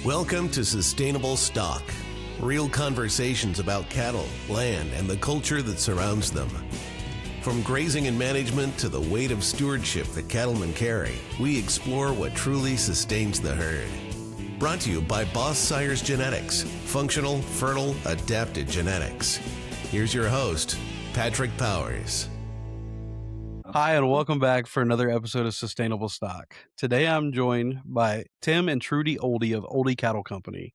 Welcome to Sustainable Stock. Real conversations about cattle, land, and the culture that surrounds them. From grazing and management to the weight of stewardship that cattlemen carry, we explore what truly sustains the herd. Brought to you by Boss Sires Genetics, functional, fertile, adapted genetics. Here's your host, Patrick Powers. Hi, and welcome back for another episode of Sustainable Stock. Today I'm joined by Tim and Trudy Ohlde of Ohlde Cattle Company.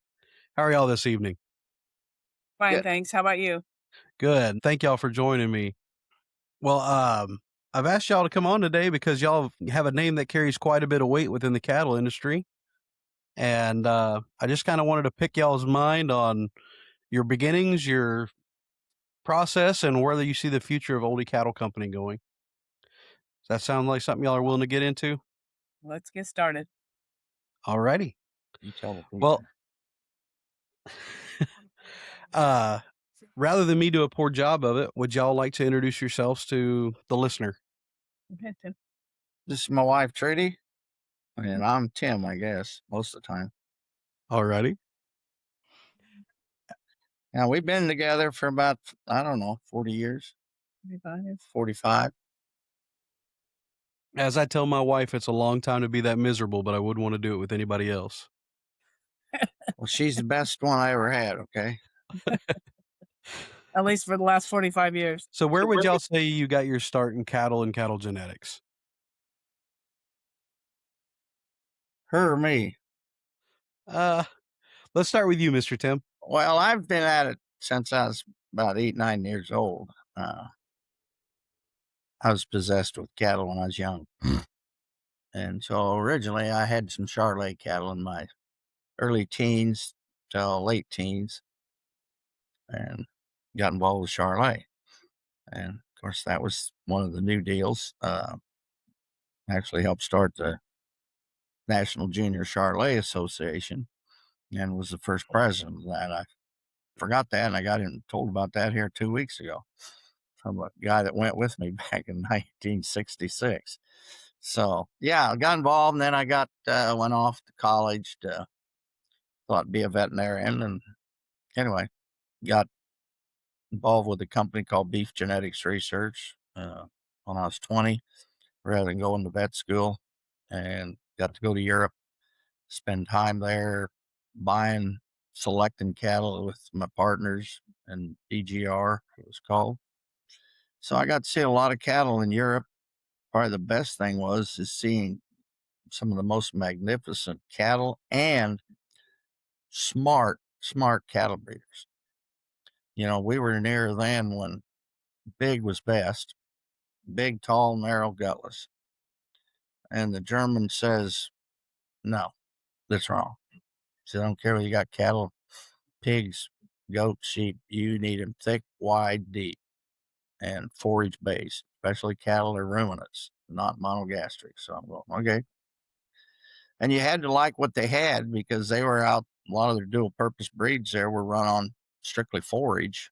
How are y'all this evening? Fine, Good. thanks. How about you? Good. Thank y'all for joining me. Well, I've asked y'all to come on today because y'all have a name that carries quite a bit of weight within the cattle industry. And I just kind of wanted to pick y'all's mind on your beginnings, your process, and whether you see the future of Ohlde Cattle Company going. Does that sound like something y'all are willing to get into? Let's get started. Alrighty. You tell the Well, rather than me do a poor job of it, would y'all like to introduce yourselves to the listener? Okay, Tim. This is my wife, Trudy, and I'm Tim, I guess, most of the time. Alrighty. Now, we've been together for about, 40 years, 45. As I tell my wife, it's a long time to be that miserable, but I wouldn't want to do it with anybody else. Well, she's the best one I ever had, okay? At least for the last 45 years. So where would y'all say you got your start in cattle and cattle genetics? Her or me? Let's start with you, Mr. Tim. Well, I've been at it since I was about 8, 9 years old. I was possessed with cattle when I was young. And so originally I had some Charolais cattle in my early teens till late teens and got involved with Charolais. And of course, that was one of the new deals. Actually helped start the National Junior Charolais Association and was the first president of that. I forgot that, and I got told about that here 2 weeks ago from a guy that went with me back in 1966. So, yeah, I got involved, and then I went off to college to thought I'd be a veterinarian. And anyway, got involved with a company called Beef Genetics Research when I was 20, rather than going to vet school, and got to go to Europe, spend time there buying, selecting cattle with my partners and DGR, it was called. So I got to see a lot of cattle in Europe. Probably the best thing is seeing some of the most magnificent cattle and smart cattle breeders. You know, we were near then when big was best, big, tall, narrow, gutless. And the German says, no, that's wrong. So I don't care whether you got cattle, pigs, goats, sheep, you need them thick, wide, deep, and forage-based, especially cattle or ruminants, not monogastric. So I'm going, okay. And you had to like what they had because they were out, a lot of their dual-purpose breeds there were run on strictly forage.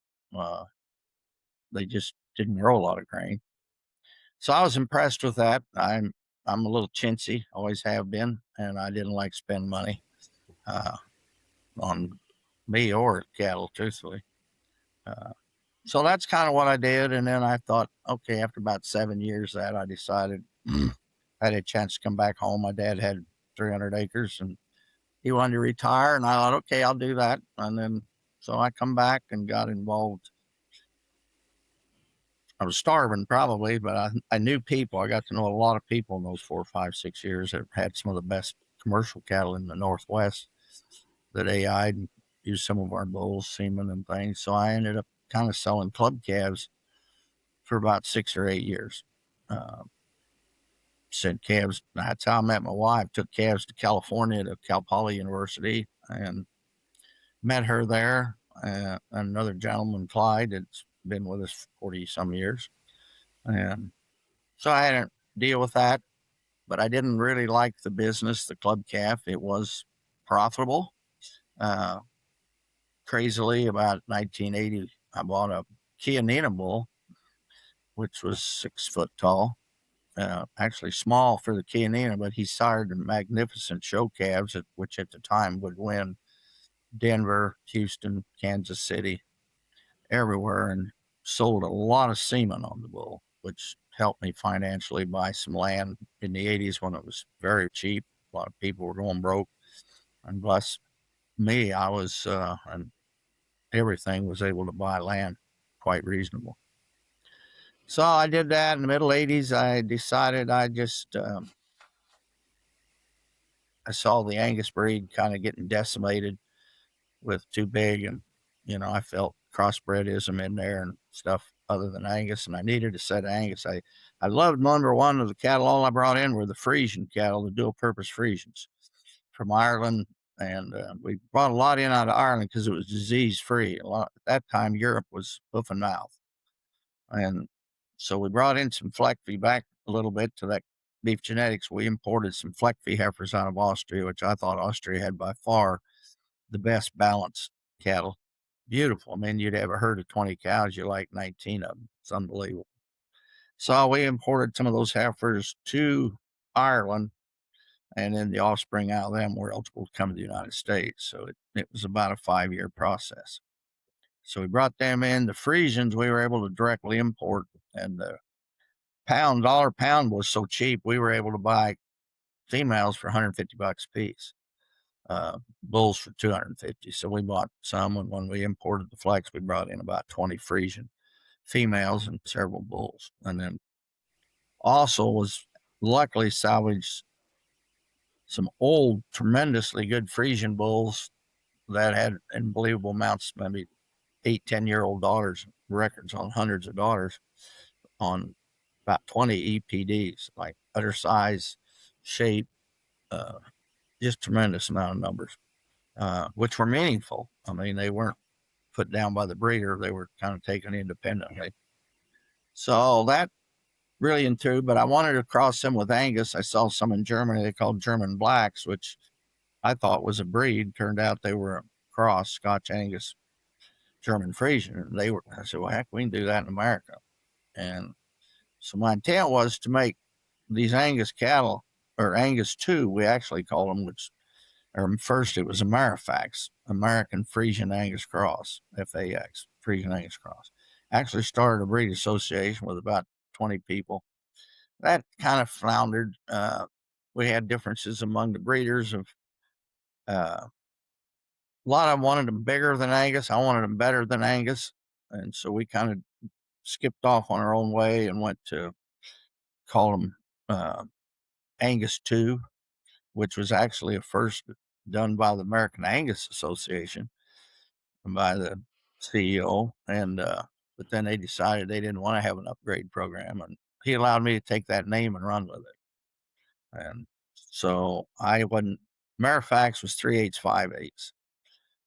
They just didn't grow a lot of grain. So I was impressed with that. I'm a little chintzy, always have been, and I didn't like spend money on me or cattle, truthfully. So that's kind of what I did. And then I thought, okay, after about 7 years that I decided I had a chance to come back home. My dad had 300 acres and he wanted to retire. And I thought, okay, I'll do that. And then, so I come back and got involved. I was starving probably, but I knew people. I got to know a lot of people in those 4, 5, 6 years that had some of the best commercial cattle in the Northwest that AI'd and used some of our bulls, semen and things. So I ended up kind of selling club calves for about 6 or 8 years. Sent calves. That's how I met my wife. Took calves to California to Cal Poly University and met her there. Another gentleman, Clyde, that's been with us for 40 some years. And so I had to deal with that, but I didn't really like the business, the club calf. It was profitable. Crazily, about 1980, I bought a Kia Nina bull, which was 6 foot tall actually small for the Chianina, but he sired magnificent show calves, which at the time would win Denver, Houston, Kansas City, everywhere, and sold a lot of semen on the bull, which helped me financially buy some land in the 80s when it was very cheap. A lot of people were going broke, and bless me, I was, and everything was able to buy land quite reasonable. So I did that in the middle 80s. I decided I saw the Angus breed kind of getting decimated with too big, and I felt crossbredism in there and stuff other than Angus, and I needed a set of Angus. I loved number one of the cattle. All I brought in were the Frisian cattle, the dual purpose Frisians from Ireland, and we brought a lot in out of Ireland because it was disease free. At that time, Europe was hoof and mouth, and so we brought in some Fleckvieh back a little bit to that beef genetics. We imported some Fleckvieh heifers out of Austria, which I thought Austria had by far the best balanced cattle. Beautiful. I mean, you'd have a herd of 20 cows, you like 19 of them. It's unbelievable. So we imported some of those heifers to Ireland, and then the offspring out of them were eligible to come to the United States. So it was about a 5-year process. So we brought them in. The Frisians we were able to directly import, and the dollar pound was so cheap, we were able to buy females for $150 a piece. Bulls for $250. So we bought some, and when we imported the flex, we brought in about 20 Frisian females and several bulls. And then also was luckily salvaged some old, tremendously good Frisian bulls that had unbelievable amounts, maybe 8-10-year-old daughters, records on hundreds of daughters on about 20 EPDs, like udder size, shape, just tremendous amount of numbers. Which were meaningful. I mean, they weren't put down by the breeder. They were kind of taken independently. So that really intrigued, but I wanted to cross them with Angus. I saw some in Germany they called German Blacks, which I thought was a breed. Turned out they were a cross, Scotch Angus, German Frisian. And I said, well, heck, we can do that in America. And so my intent was to make these Angus cattle, or Angus 2, we actually call them, first it was Amerifax, American Frisian Angus Cross, FAX, Frisian Angus Cross. Actually started a breed association with about 20 people. That kind of floundered. We had differences among the breeders of a lot of them wanted them bigger than Angus. I wanted them better than Angus. And so we kind of skipped off on our own way and went to call them Angus 2, which was actually a first done by the American Angus Association and by the CEO. And but then they decided they didn't want to have an upgrade program, and he allowed me to take that name and run with it. And so I wasn't. Marifax was 3/8, 5/8,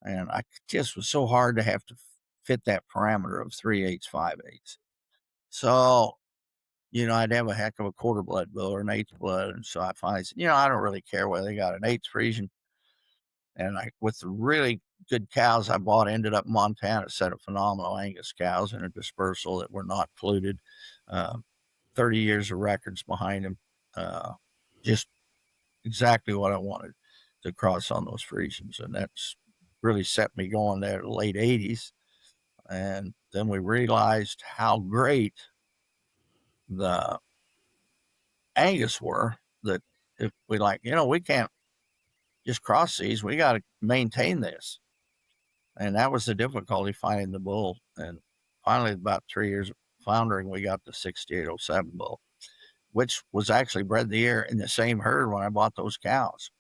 and I just was so hard to have to fit that parameter of 3/8, 5/8. So I'd have a heck of a quarter blood bull or an eighth blood. And so I finally said, I don't really care whether they got an eighth Frisian. And with the really good cows I bought, ended up in Montana, a set of phenomenal Angus cows in a dispersal that were not polluted. 30 years of records behind them. Just exactly what I wanted to cross on those Frisians. And that's really set me going there in the late 80s. And then we realized how great the Angus were, that if we we can't just cross these, we got to maintain this. And that was the difficulty, finding the bull. And finally, about 3 years of floundering, we got the 6807 bull, which was actually bred the year in the same herd when I bought those cows.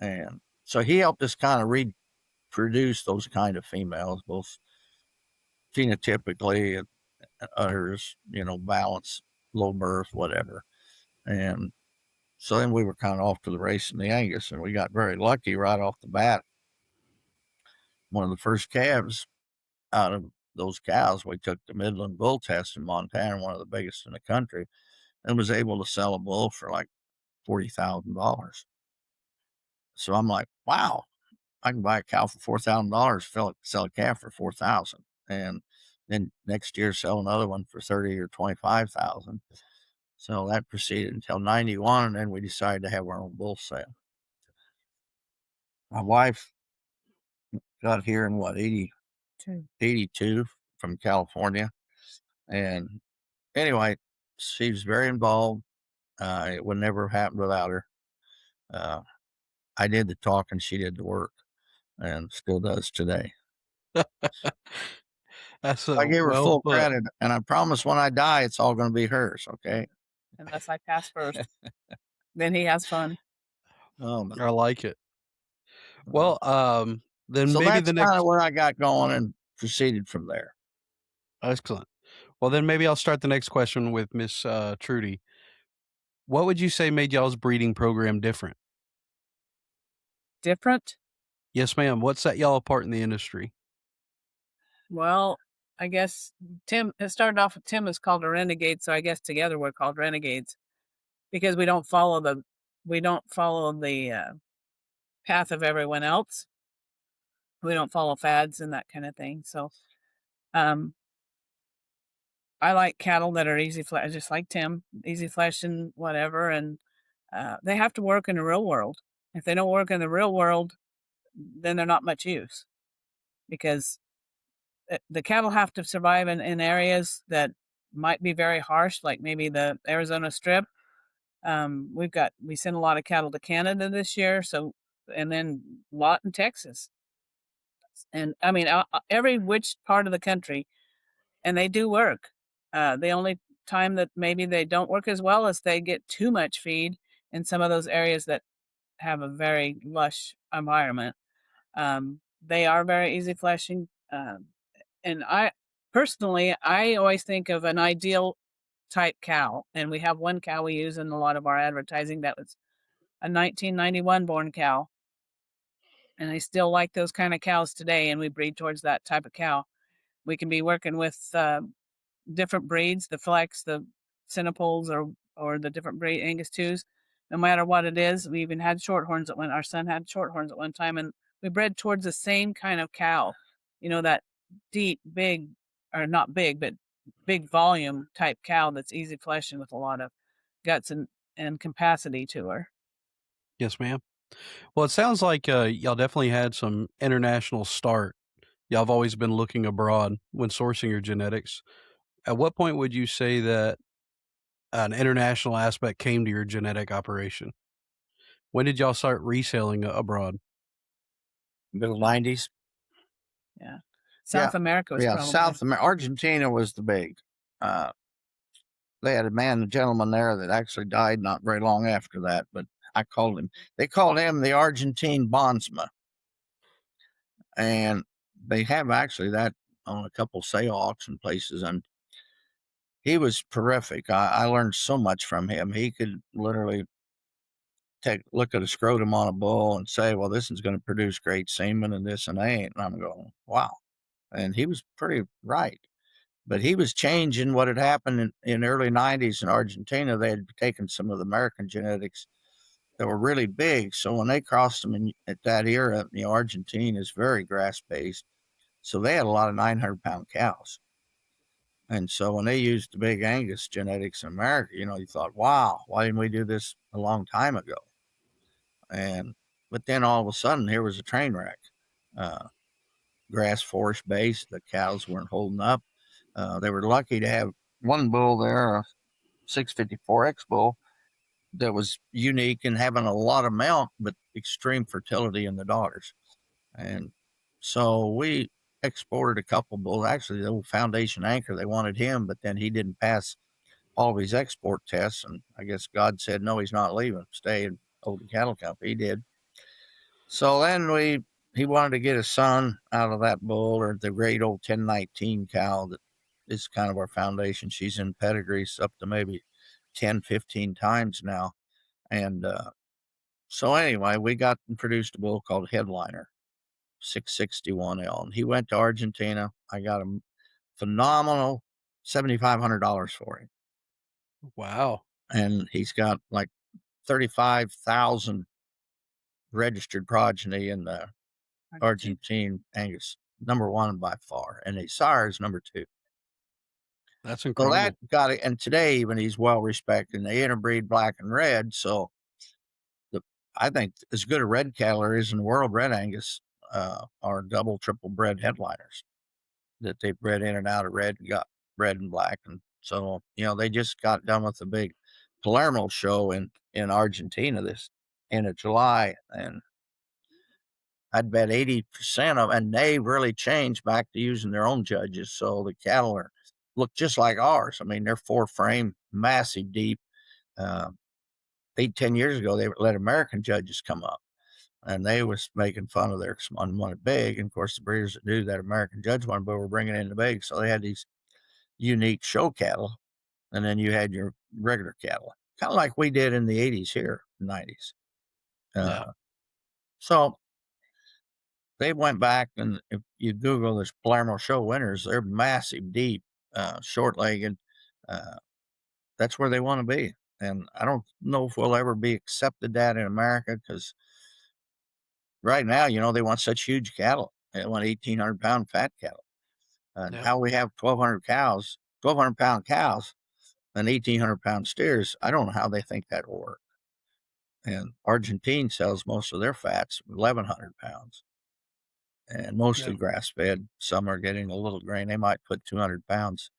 And so he helped us kind of reproduce those kind of females, both phenotypically and udders, balance, low birth, whatever. And so then we were kind of off to the race in the Angus, and we got very lucky right off the bat. One of the first calves out of those cows, we took the Midland bull test in Montana, one of the biggest in the country, and was able to sell a bull for like $40,000. So I'm like, wow, I can buy a cow for $4,000, sell a calf for $4,000, and then next year sell another one for $30,000 or $25,000. So that proceeded until 91, and then we decided to have our own bull sale. My wife got here in 82 from California. And anyway, she was very involved. It would never have happened without her. I did the talking, she did the work, and still does today. That's I give her well full put. credit, and I promise when I die, it's all going to be hers. Okay. Unless I pass first. Then he has fun. Oh, no. I like it. Well, then So maybe that's the kind next. of where I got going and proceeded from there. Excellent. Well, then maybe I'll start the next question with Miss Trudy. What would you say made y'all's breeding program different? Different? Yes, ma'am. What set y'all apart in the industry? Well, I guess it started off with Tim is called a renegade, so I guess together we're called renegades because we don't follow the path of everyone else. We don't follow fads and that kind of thing. So, I like cattle that are easy flesh, just like Tim, easy flesh and whatever. And they have to work in the real world. If they don't work in the real world, then they're not much use because the cattle have to survive in areas that might be very harsh, like maybe the Arizona Strip. We sent a lot of cattle to Canada this year, and then a lot in Texas, and I mean every which part of the country, and they do work. The only time that maybe they don't work as well is they get too much feed in some of those areas that have a very lush environment. They are very easy fleshing. And I personally, I always think of an ideal type cow. And we have one cow we use in a lot of our advertising that was a 1991 born cow. And I still like those kind of cows today. And we breed towards that type of cow. We can be working with different breeds, the flex, the Cinepoles, or the different breed Angus 2s, no matter what it is. We even had shorthorns our son had shorthorns at one time, and we bred towards the same kind of cow, that deep, big, or not big, but big volume type cow that's easy fleshing with a lot of guts and capacity to her. Yes, ma'am. Well, it sounds like y'all definitely had some international start. Y'all have always been looking abroad when sourcing your genetics. At what point would you say that an international aspect came to your genetic operation? When did y'all start reselling abroad? Middle 90s. Yeah. South America was probably. Argentina was the big. They had a gentleman there that actually died not very long after that, but they called him the Argentine bondsman. And they have actually that on a couple sale auction places. And he was terrific. I learned so much from him. He could literally look at a scrotum on a bull and say, well, this is going to produce great semen and this and that. And I'm going, wow. And he was pretty right. But he was changing what had happened in early 90s in Argentina. They had taken some of the American genetics that were really big. So when they crossed them at that era, Argentina is very grass-based. So they had a lot of 900-pound cows. And so when they used the big Angus genetics in America, you thought, wow, why didn't we do this a long time ago? But then all of a sudden, here was a train wreck. Grass forage-based, the cows weren't holding up. They were lucky to have one bull there, a 654X bull, that was unique in having a lot of milk, but extreme fertility in the daughters. And so we exported a couple bulls. Actually, the old Foundation Anchor, they wanted him, but then he didn't pass all of his export tests. And I guess God said, no, he's not leaving. Stay and hold the cattle company. He did. So then he wanted to get a son out of that bull, or the great old 1019 cow that is kind of our foundation. She's in pedigrees up to maybe 10, 15 times now. And so anyway, we got and produced a bull called Headliner, 661L. And he went to Argentina. I got a phenomenal $7,500 for him. Wow. And he's got like 35,000 registered progeny in the Argentine Angus, number one by far. And his sire is number two. That's So incredible. that got it. And today, even he's well respected. And they interbreed black and red. So I think as good a red cattle there is in the world, red Angus are double, triple bred headliners that they bred in and out of red and got red and black. And so, they just got done with the big Palermo show in Argentina this end of July. And I'd bet 80% of, and they really changed back to using their own judges. So the cattle look just like ours. I mean, they're 4-frame, massive, deep. 10 years ago, they let American judges come up, and they was making fun of their one wanted big. And of course, the breeders that do that American judge one, but were bringing in the big. So they had these unique show cattle, and then you had your regular cattle, kind of like we did in the 80s here, 90s. Yeah. So they went back, and if you Google this Palermo show winners, they're massive, deep, short-legged. That's where they want to be. And I don't know if we'll ever be accepted that in America, because right now, they want such huge cattle. They want 1,800-pound fat cattle. Yeah. How we have 1,200-pound cows and 1,800-pound steers, I don't know how they think that will work. And Argentina sells most of their fats, 1,100 pounds, and mostly grass-fed. Some are getting a little grain. They might put 200 pounds,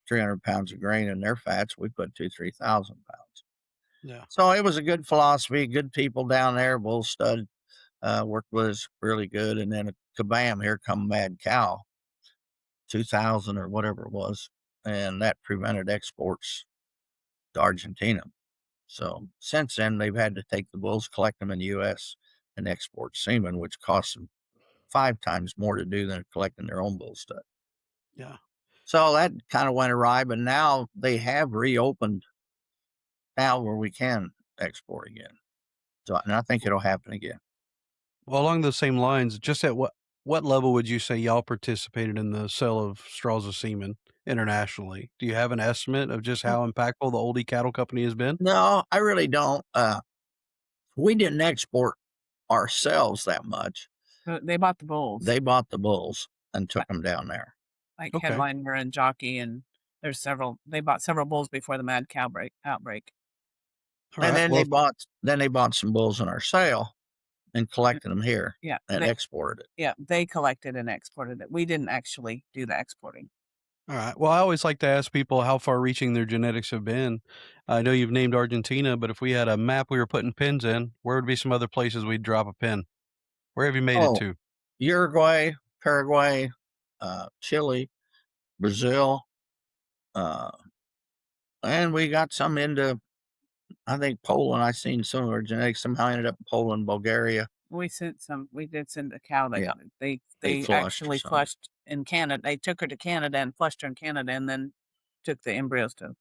300 pounds of grain in their fats. We put 3,000 pounds. Yeah. So it was a good philosophy, good people down there. Bull Stud worked with us really good. And then kabam, here come Mad Cow, 2000 or whatever it was. And that prevented exports to Argentina. So since then, they've had to take the bulls, collect them in the U.S., and export semen, which costs them 5 times more to do than collecting their own bull stud. Yeah. So that kind of went awry, but now they have reopened now where we can export again. So, and I think it'll happen again. Well, along those same lines, just at what level would you say y'all participated in the sale of straws of semen internationally? Do you have an estimate of just how impactful the Ohlde Cattle Company has been? No, I really don't. We didn't export ourselves that much. They bought the bulls. They bought the bulls and took them down there. Like Okay. Headliner and Jockey, and there's several. They bought several bulls before the mad cow outbreak. All And right. then Well, they bought some bulls in our sale and collected them here. Yeah, and exported it. Yeah, they collected and exported it. We didn't actually do the exporting. all right. Well, I always like to ask people how far reaching their genetics have been. I know you've named Argentina, but if we had a map we were putting pins in, where would be some other places we'd drop a pin? Where have you made it to? Uruguay, Paraguay, Chile, Brazil, and we got some into, I think, Poland. I seen some of our genetics somehow ended up in Poland, Bulgaria. We did send a cow that they flushed actually some. flushed in Canada. They took her to Canada and flushed her in Canada, and then took the embryos to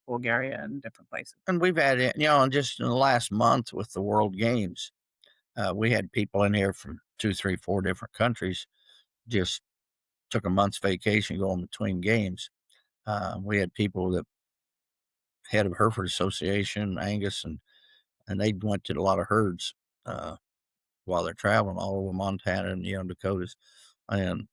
Bulgaria and different places. And we've had it, just in the last month with the World Games, we had people in here from 2, 3, 4 different countries, just took a month's vacation going between games. We had people that head of Hereford Association, Angus, and they went to a lot of herds while they're traveling all over Montana and Dakotas. And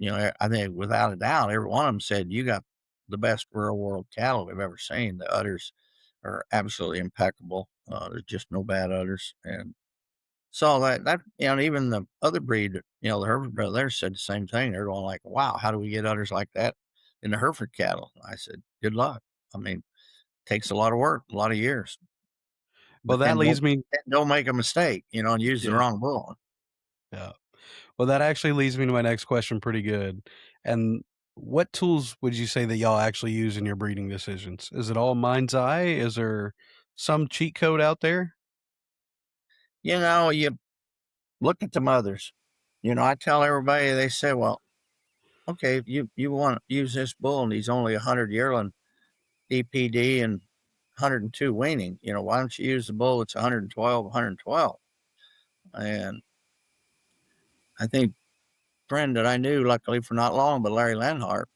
I think without a doubt, every one of them said, "You got the best real world cattle we've ever seen." The udders are absolutely impeccable. There's just no bad udders. And so that even the other breed, the Hereford brothers said the same thing. They're going like, "Wow, how do we get udders like that in the Hereford cattle?" I said, "Good luck. I mean, it takes a lot of work, a lot of years." Well, But that then leads me. don't make a mistake, and use the wrong bull. Yeah. Well, that actually leads me to my next question pretty good. And what tools would you say that y'all actually use in your breeding decisions? Is it all mind's eye? Is there some cheat code out there? You look at the mothers. I tell everybody, they say, "Well, okay, if you want to use this bull and he's only 100 yearling DPD and 102 weaning, why don't you use the bull that's 112, 112? And I think a friend that I knew, luckily for not long, but Larry Lenhart,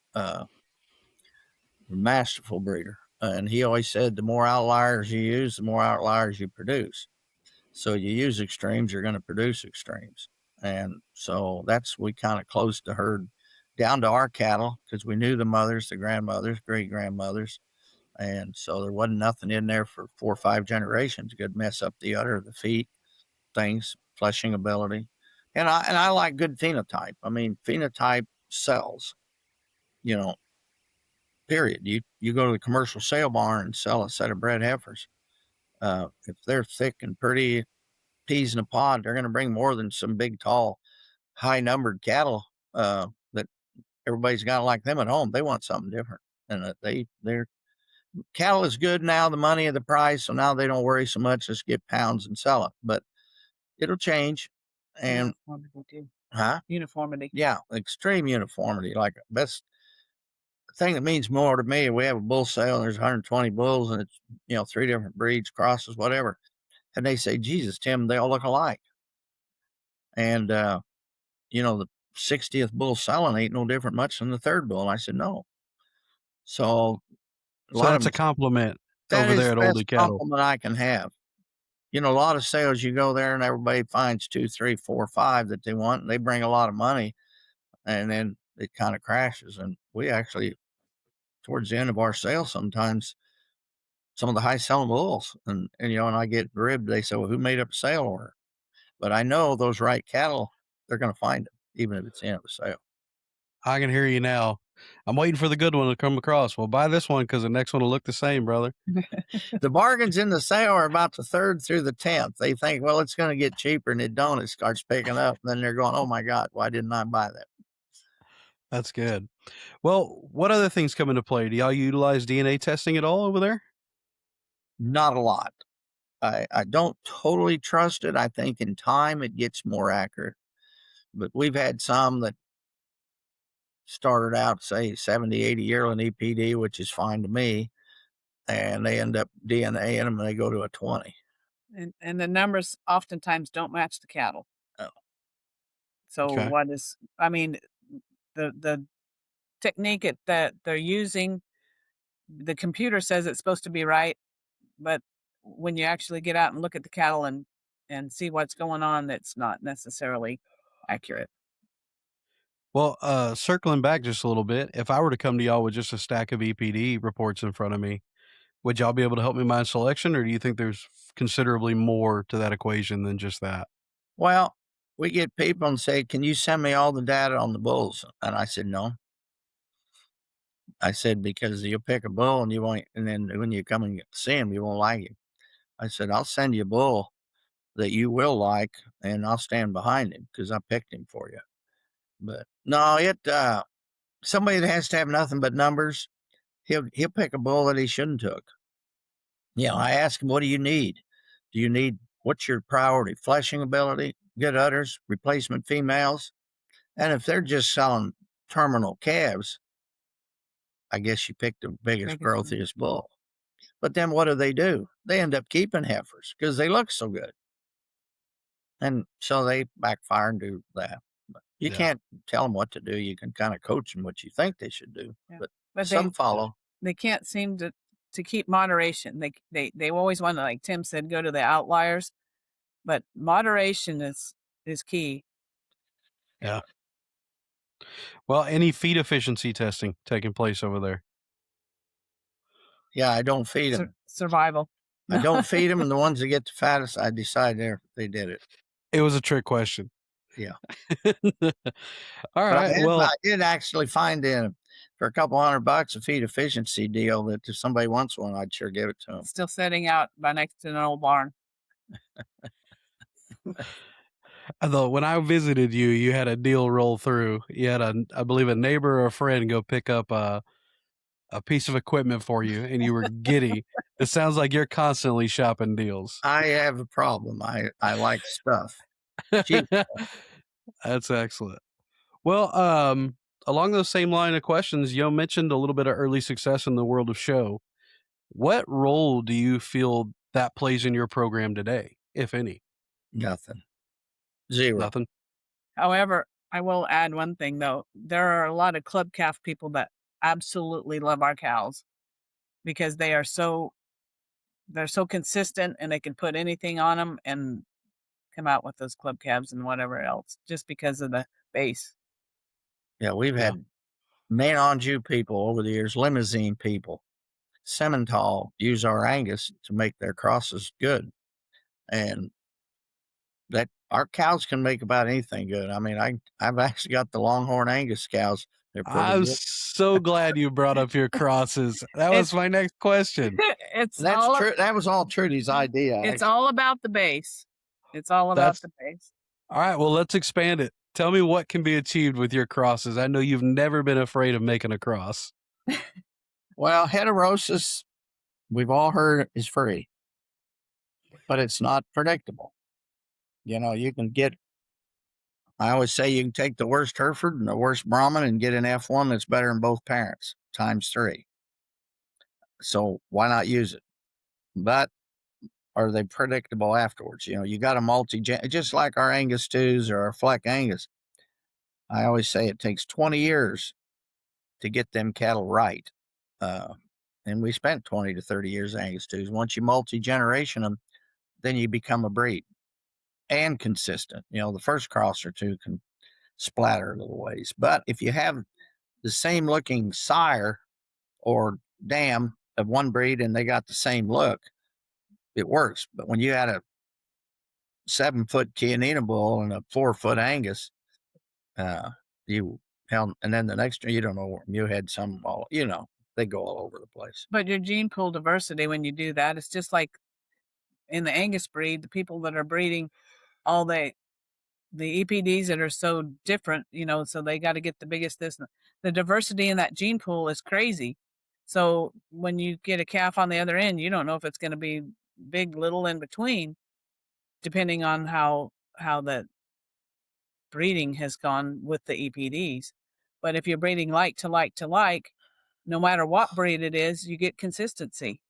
masterful breeder. And he always said, the more outliers you use, the more outliers you produce. So you use extremes, you're going to produce extremes. And so we kind of closed the herd down to our cattle because we knew the mothers, the grandmothers, great grandmothers. And so there wasn't nothing in there for 4 or 5 generations. Could mess up the udder, the feet, things, fleshing ability. And I like good phenotype. I mean, phenotype sells, you know, period. You go to the commercial sale barn and sell a set of bred heifers. If they're thick and pretty peas in a pod, they're going to bring more than some big, tall, high numbered cattle that everybody's got like them at home. They want something different. And their cattle is good now, the money of the price. So now they don't worry so much. Just get pounds and sell it. But it'll change. And Uniformity too. huh? Uniformity. Yeah, extreme uniformity. Like best thing that means more to me. We have a bull sale and there's 120 bulls and it's 3 different breeds, crosses, whatever. And they say, Jesus, Tim, they all look alike. And the 60th bull selling ain't no different much than the third bull. And I said, no. So that's a compliment that over is there the at best Ohlde Cattle. compliment I can have. A lot of sales, you go there and everybody finds 2, 3, 4, 5 that they want. And they bring a lot of money and then it kind of crashes. And we actually, towards the end of our sale, sometimes some of the high selling bulls and I get ribbed. They say, well, who made up a sale order? But I know those right cattle, they're going to find it, even if it's the end of the sale. I can hear you now. I'm waiting for the good one to come across. Well, buy this one because the next one will look the same, brother. The bargains in the sale are about the 3rd through the 10th. They think, well, it's going to get cheaper, and it don't. It starts picking up. And then they're going, oh, my God, why didn't I buy that? That's good. Well, what other things come into play? Do y'all utilize DNA testing at all over there? Not a lot. I don't totally trust it. I think in time it gets more accurate. But we've had some that started out, say, 70, 80 yearling EPD, which is fine to me. And they end up DNA in them and they go to a 20. And the numbers oftentimes don't match the cattle. Oh. So Okay. the technique that they're using, the computer says it's supposed to be right, but when you actually get out and look at the cattle and see what's going on, that's not necessarily accurate. Well, circling back just a little bit, if I were to come to y'all with just a stack of EPD reports in front of me, would y'all be able to help me mind selection, or do you think there's considerably more to that equation than just that? Well, we get people and say, can you send me all the data on the bulls? And I said, no. I said, because you'll pick a bull and you won't, and then when you come and see him, you won't like him. I said, I'll send you a bull that you will like, and I'll stand behind him because I picked him for you. But no, somebody that has to have nothing but numbers, he'll pick a bull that he shouldn't took. I ask him, what do you need? What's your priority? Fleshing ability, good udders, replacement females. And if they're just selling terminal calves, I guess you picked the biggest, growthiest bull. But then what do? They end up keeping heifers because they look so good. And so they backfire and do that. But you can't tell them what to do. You can kind of coach them what you think they should do. Yeah. But some follow. They can't seem to keep moderation. They always want to, like Tim said, go to the outliers. But moderation is key. Yeah. Well, any feed efficiency testing taking place over there? Yeah, I don't feed them. Survival. I don't feed them, and the ones that get the fattest, I decide they did it. It was a trick question. Yeah. All right. I did actually find for a couple $100 a feed efficiency deal that if somebody wants one, I'd sure give it to them. Still sitting out by next to an old barn. Although when I visited you, you had a deal roll through. You had I believe a neighbor or a friend go pick up a piece of equipment for you, and you were giddy. It sounds like you're constantly shopping deals. I have a problem. I like stuff. Cheap stuff. That's excellent. Well, along those same line of questions, you mentioned a little bit of early success in the world of show. What role do you feel that plays in your program today, if any? Nothing. Zero. Nothing. However, I will add one thing, though. There are a lot of club calf people that absolutely love our cows because they're so consistent and they can put anything on them and come out with those club calves and whatever else just because of the base. Yeah, we've had main Anjou people over the years, Limousine people, Simmental use our Angus to make their crosses good. And that our cows can make about anything good. I mean, I've actually got the Longhorn Angus cows. They're pretty I'm good. so glad you brought up your crosses. That was my next question. It's And that's all true. That was all Trudy's idea. it's actually. all about the base. It's all about That's the base. all right. Well, let's expand it. Tell me what can be achieved with your crosses. I know you've never been afraid of making a cross. Well, heterosis, we've all heard, is free, but it's not predictable. You know, you can get, I always say you can take the worst Hereford and the worst Brahman and get an F1 that's better than both parents, times 3. So why not use it? But are they predictable afterwards? You know, you got a just like our Angus 2s or our Fleck Angus. I always say it takes 20 years to get them cattle right. And we spent 20 to 30 years Angus 2s. Once you multi-generation them, then you become a breed and consistent. You know, the first cross or two can splatter a little ways. But if you have the same looking sire or dam of one breed and they got the same look, it works. But when you had a 7-foot Chianina bull and a 4-foot Angus, you hell, and then the next you don't know, you had some all, you know, they go all over the place. But your gene pool diversity, when you do that, it's just like in the Angus breed, the people that are breeding all the EPDs that are so different, you know, so they got to get the biggest this. The diversity in that gene pool is crazy. So when you get a calf on the other end, you don't know if it's going to be big, little, in between, depending on how the breeding has gone with the EPDs. But if you're breeding like to like to like, no matter what breed it is, you get consistency.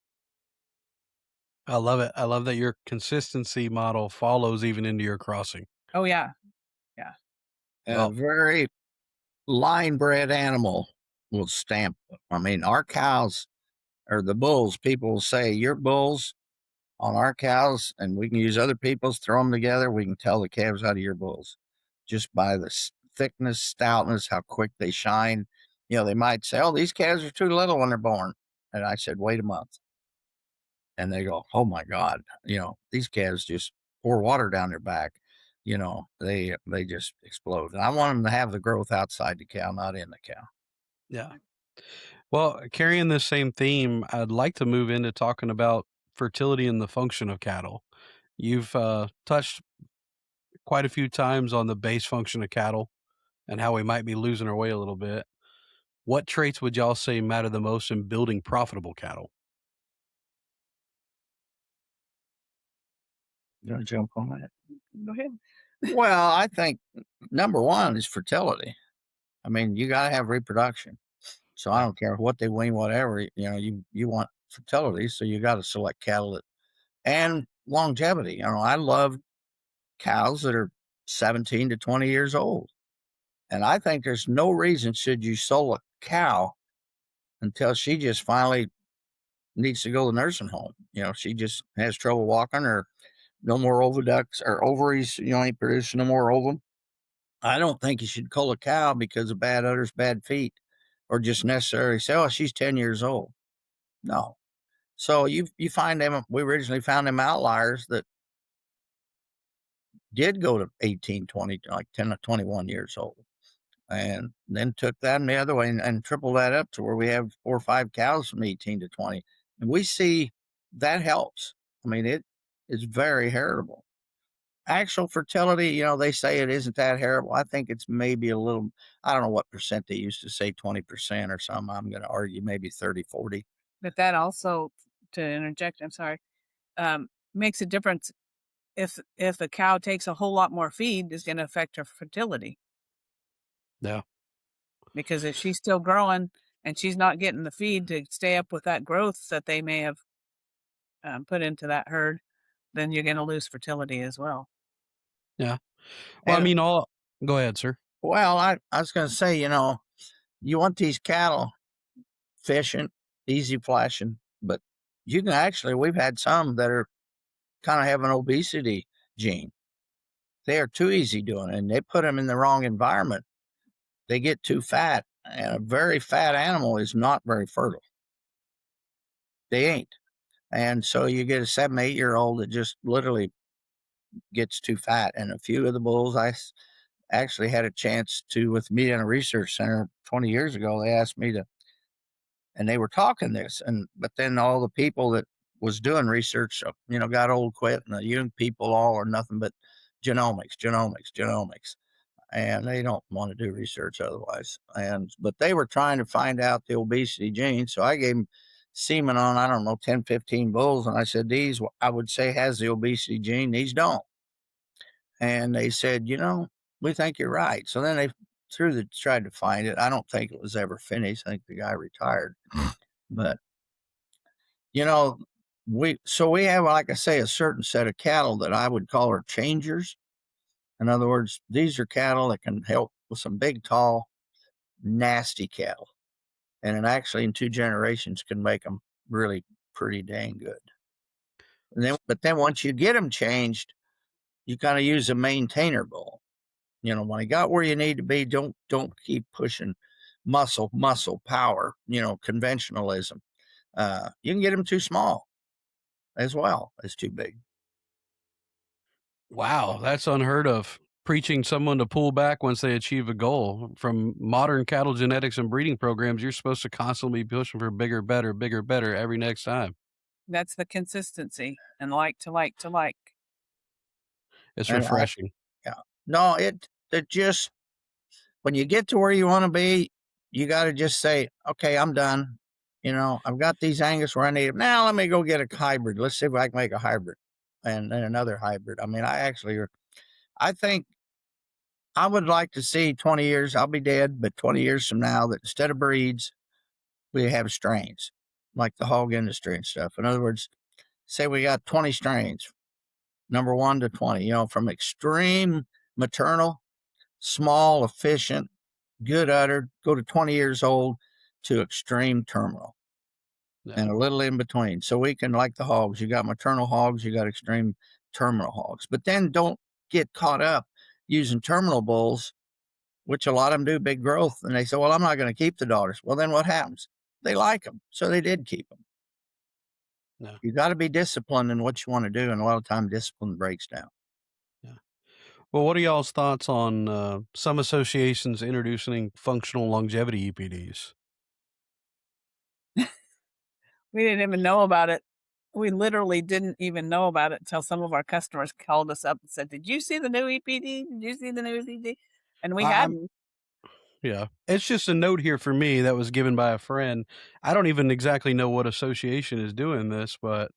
I love it. I love that your consistency model follows even into your crossing. Oh yeah. A very line bred animal will stamp. I mean, our cows or the bulls, people will say, your bulls on our cows, and we can use other people's, throw them together. We can tell the calves out of your bulls just by the thickness, stoutness, how quick they shine. You know, they might say, oh, these calves are too little when they're born. And I said, wait a month. And they go, oh my God, you know, these calves just pour water down their back. You know, they just explode. And I want them to have the growth outside the cow, not in the cow. Yeah. Well, carrying this same theme, I'd like to move into talking about fertility and the function of cattle. You've touched quite a few times on the base function of cattle and how we might be losing our way a little bit. What traits would y'all say matter the most in building profitable cattle? You want to jump on that? Go ahead. Well, I think number one is fertility. I mean, you got to have reproduction. So I don't care what they wean, whatever, you know, you want fertility. So you got to select cattle and longevity. You know, I love cows that are 17 to 20 years old. And I think there's no reason should you sell a cow until she just finally needs to go to the nursing home. You know, she just has trouble walking or no more oviducts or ovaries, you know, ain't producing no more ovum. I don't think you should cull a cow because of bad udders, bad feet, or just necessarily say, oh, she's 10 years old. No. So you find them, we originally found them outliers that did go to 18, 20, like 10 to 21 years old. And then took that in the other way and tripled that up to where we have 4 or 5 cows from 18 to 20. And we see that helps. I mean, it is very heritable. Actual fertility, you know, they say it isn't that heritable. I think it's maybe a little, I don't know what percent they used to say, 20% or something. I'm going to argue maybe 30, 40. But that also, to interject, I'm sorry, makes a difference. If a cow takes a whole lot more feed, is going to affect her fertility. Yeah. Because if she's still growing and she's not getting the feed to stay up with that growth that they may have put into that herd, then you're going to lose fertility as well. Yeah. Well, And, I mean, go ahead, sir. well, I was going to say, you know, you want these cattle efficient, easy flashing, but you can actually, we've had some that are kind of have an obesity gene. They are too easy doing it, and they put them in the wrong environment. They get too fat And a very fat animal is not very fertile. They ain't. And so you get a 7, 8-year-old that just literally gets too fat. And a few of the bulls I actually had a chance to, with me in a research center 20 years ago, they asked me to, and they were talking this, but then all the people that was doing research, got old, quit, and the young people all are nothing but genomics, and they don't want to do research otherwise. But they were trying to find out the obesity gene, so I gave them semen on, I don't know, 10, 15 bulls, and I said, these I would say has the obesity gene, these don't. And they said, we think you're right. So then they tried to find it. I don't think it was ever finished. I think the guy retired. But we have, like I say, a certain set of cattle that I would call are changers. In other words, these are cattle that can help with some big, tall, nasty cattle. And it actually in 2 generations can make them really pretty dang good. But then once you get them changed, you kind of use a maintainer bull. When you got where you need to be, don't keep pushing muscle, power, conventionalism. You can get them too small as well as too big. Wow, that's unheard of. Preaching someone to pull back once they achieve a goal. From modern cattle genetics and breeding programs, you're supposed to constantly be pushing for bigger, better every next time. That's the consistency and like to like to like. It's And refreshing. No, it just, when you get to where you want to be, you got to just say, okay, I'm done. I've got these Angus where I need them. Now let me go get a hybrid. Let's see if I can make a hybrid and then another hybrid. I mean, I think I would like to see 20 years, I'll be dead, but 20 years from now, that instead of breeds, we have strains like the hog industry and stuff. In other words, say we got 20 strains, number 1 to 20, from extreme maternal, small, efficient, good uddered, go to 20 years old, to extreme terminal. Yeah. And a little in between. So we can, like the hogs, you got maternal hogs, you got extreme terminal hogs. But then don't get caught up using terminal bulls, which a lot of them do big growth. And they say, well, I'm not going to keep the daughters. Well, then what happens? They like them. So they did keep them. Yeah. You got to be disciplined in what you want to do. And a lot of time discipline breaks down. Yeah. Well, what are y'all's thoughts on some associations introducing functional longevity EPDs? We didn't even know about it. We literally didn't even know about it until some of our customers called us up and said, did you see the new EPD? Did you see the new EPD? And we hadn't. Yeah. It's just a note here for me that was given by a friend. I don't even exactly know what association is doing this, but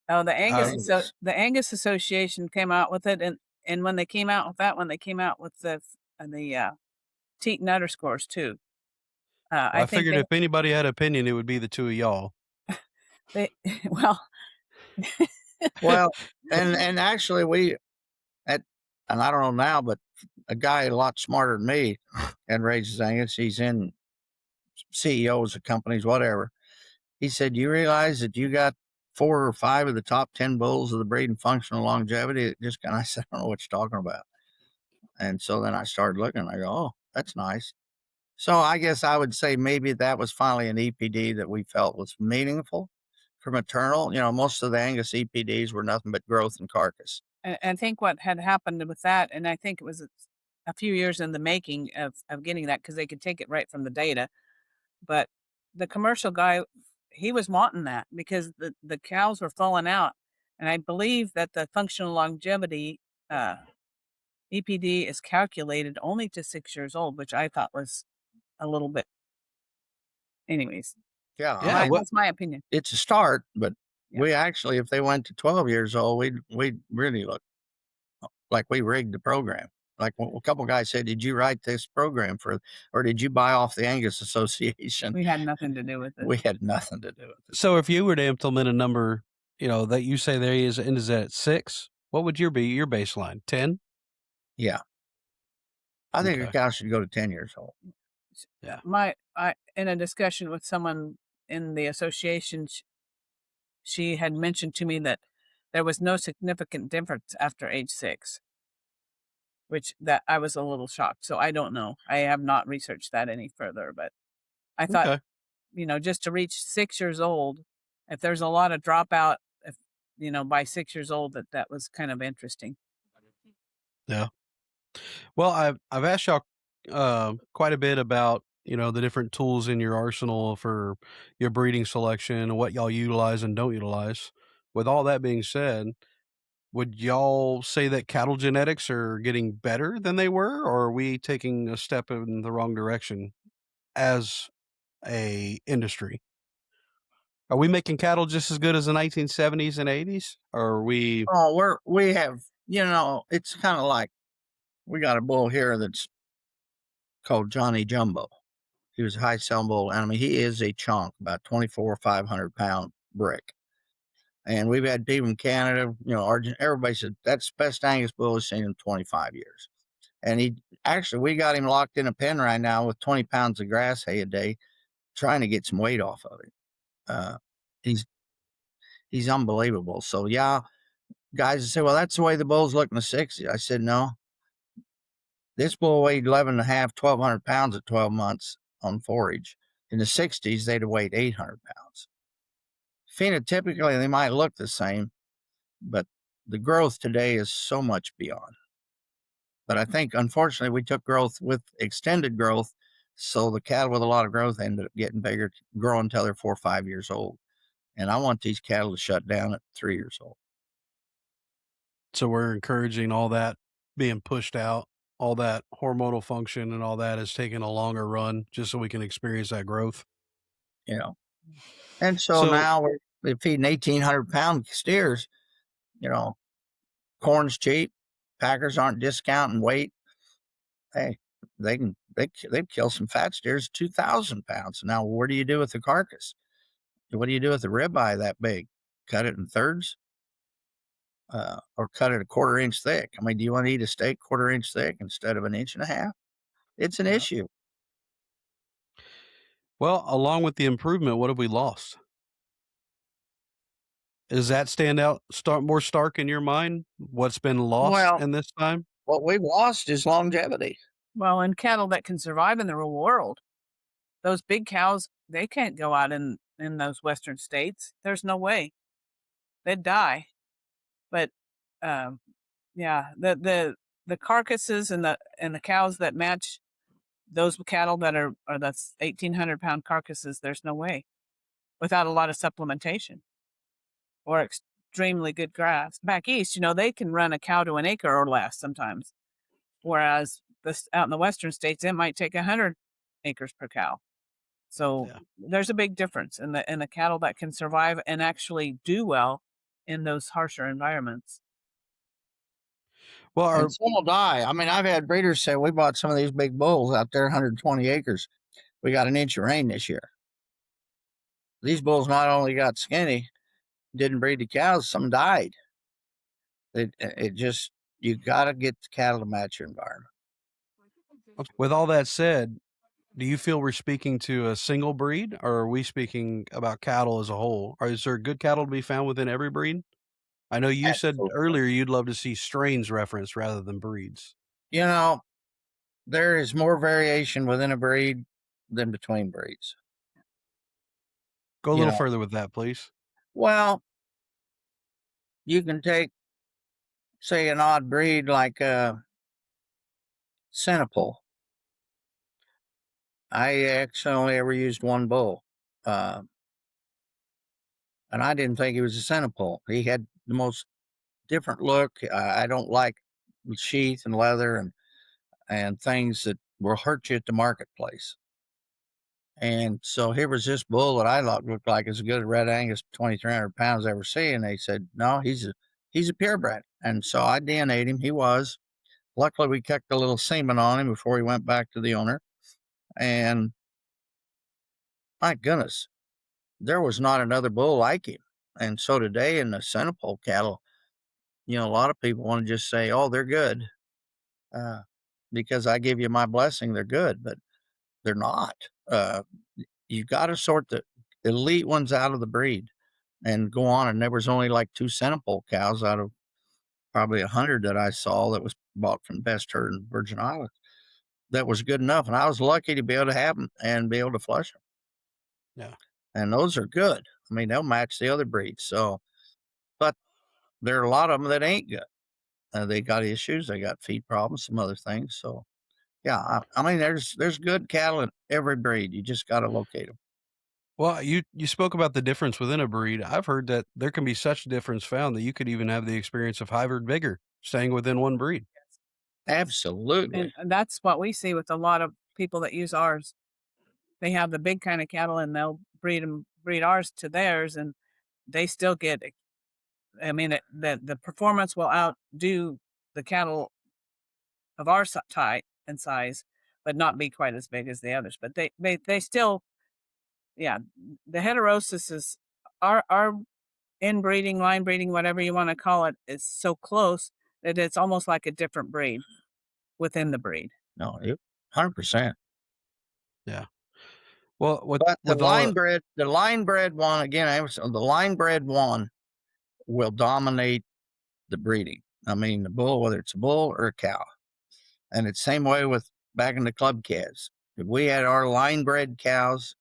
Oh, the Angus Association came out with it, and when they came out with that one, they came out with the teat and udder scores too. I figured if anybody had an opinion, it would be the two of y'all. Well, and actually and I don't know now, but a guy a lot smarter than me and raises Angus, he's in CEOs of companies, whatever. He said, you realize that you got 4 or 5 of the top 10 bulls of the breed and functional longevity? I said, I don't know what you're talking about. And so then I started looking, I go, oh, that's nice. So I guess I would say maybe that was finally an EPD that we felt was meaningful for maternal. Most of the Angus EPDs were nothing but growth and carcass. I think what had happened with that, and I think it was a few years in the making of getting that, because they could take it right from the data. But the commercial guy, he was wanting that because the cows were falling out. And I believe that the functional longevity EPD is calculated only to 6 years old, which I thought was a little bit. Anyways, that's my opinion. It's a start, but we actually, if they went to 12 years old, we'd really look like we rigged the program. Like a couple of guys said, did you write this program or did you buy off the Angus Association? We had nothing to do with it. We had nothing to do with it. So if you were to implement a number, that you say there is at 6, what would your baseline? 10? Yeah. I think a cow should go to 10 years old. Yeah. In a discussion with someone in the association, she had mentioned to me that there was no significant difference after age 6. which that I was a little shocked. So I don't know. I have not researched that any further, but I thought, Okay. just to reach 6 years old, if there's a lot of dropout, if, by 6 years old, that was kind of interesting. Yeah. Well, I've asked y'all quite a bit about the different tools in your arsenal for your breeding selection and what y'all utilize and don't utilize. With all that being said, would y'all say that cattle genetics are getting better than they were, or are we taking a step in the wrong direction as a industry? Are we making cattle just as good as the 1970s and 80s? Or are we? Oh, we have, it's kind of like we got a bull here that's called Johnny Jumbo. He was a high selling bull. And I mean, he is a chunk, about 24 or 500 pound brick. And we've had people in Canada, everybody said that's the best Angus bull we've seen in 25 years. And we got him locked in a pen right now with 20 pounds of grass hay a day, trying to get some weight off of him. He's unbelievable. So yeah, guys say, well, that's the way the bulls look in the 60s. I said, no, this bull weighed 1,200 pounds at 12 months on forage. In the 60s, they'd have weighed 800 pounds. Phenotypically, they might look the same, but the growth today is so much beyond. But I think, unfortunately, we took growth with extended growth, so the cattle with a lot of growth ended up getting bigger, growing until they're 4 or 5 years old. And I want these cattle to shut down at 3 years old. So we're encouraging all that being pushed out, all that hormonal function and all that is taking a longer run just so we can experience that growth. And so now we're feeding 1,800 pound steers. Corn's cheap. Packers aren't discounting weight. Hey, they've killed some fat steers 2,000 pounds. Now, what do you do with the carcass? What do you do with the ribeye that big? Cut it in thirds? Or cut it a 1/4 inch thick? I mean, do you want to eat a steak 1/4 inch thick instead of 1.5 inches? It's an issue. Well, along with the improvement, what have we lost? Does that stand out more stark in your mind? What's been lost in this time? What we've lost is longevity. Well, and cattle that can survive in the real world, those big cows, they can't go out in those western states. There's no way. They'd die. But yeah, the carcasses and the cows that match those cattle that's 1,800 pound carcasses, there's no way without a lot of supplementation or extremely good grass. Back east, they can run a cow to an acre or less sometimes, whereas out in the western states, it might take 100 acres per cow. So there's a big difference in the cattle that can survive and actually do well in those harsher environments. Well, and some will die. I mean, I've had breeders say, we bought some of these big bulls out there, 120 acres. We got 1 inch of rain this year. These bulls not only got skinny, didn't breed the cows, some died. It just, you got to get the cattle to match your environment. With all that said, do you feel we're speaking to a single breed, or are we speaking about cattle as a whole? Or is there good cattle to be found within every breed? I know you said earlier you'd love to see strains referenced rather than breeds. There is more variation within a breed than between breeds. Go a little further with that, please. Well, you can take, say, an odd breed like a Senepol. I actually only ever used one bull. And I didn't think he was a Senepol. He had the most different look. I don't like sheath and leather and things that will hurt you at the marketplace. And so here was this bull that I thought looked like as good as Red Angus, 2,300 pounds I ever seen. And they said, no, he's a purebred. And so I DNA'd him. He was. Luckily, we kicked a little semen on him before he went back to the owner. And my goodness, there was not another bull like him. And so today in the Senepol cattle, a lot of people want to just say, oh, they're good. Because I give you my blessing, they're good, but they're not. You got to sort the elite ones out of the breed and go on. And there was only like 2 Senepol cows out of probably 100 that I saw that was bought from the best herd in Virgin Islands that was good enough. And I was lucky to be able to have them and be able to flush them. Yeah. And those are good. I mean, they'll match the other breeds. So, but there are a lot of them that ain't good. They got issues. They got feed problems, some other things. So, yeah, I mean, there's good cattle in every breed. You just got to locate them. Well, you spoke about the difference within a breed. I've heard that there can be such difference found that you could even have the experience of hybrid vigor staying within one breed. Absolutely. And that's what we see with a lot of people that use ours. They have the big kind of cattle and they'll breed ours to theirs, and they still get, I mean, the performance will outdo the cattle of our type and size, but not be quite as big as the others. But they still, yeah, the heterosis is our inbreeding, line breeding, whatever you want to call it, is so close that it's almost like a different breed within the breed. No, 100%. Yeah. Well, But the with all line bred one, again, the line bred one will dominate the breeding. I mean, the bull, whether it's a bull or a cow. And it's the same way with back in the club calves. If we had our line bred cows,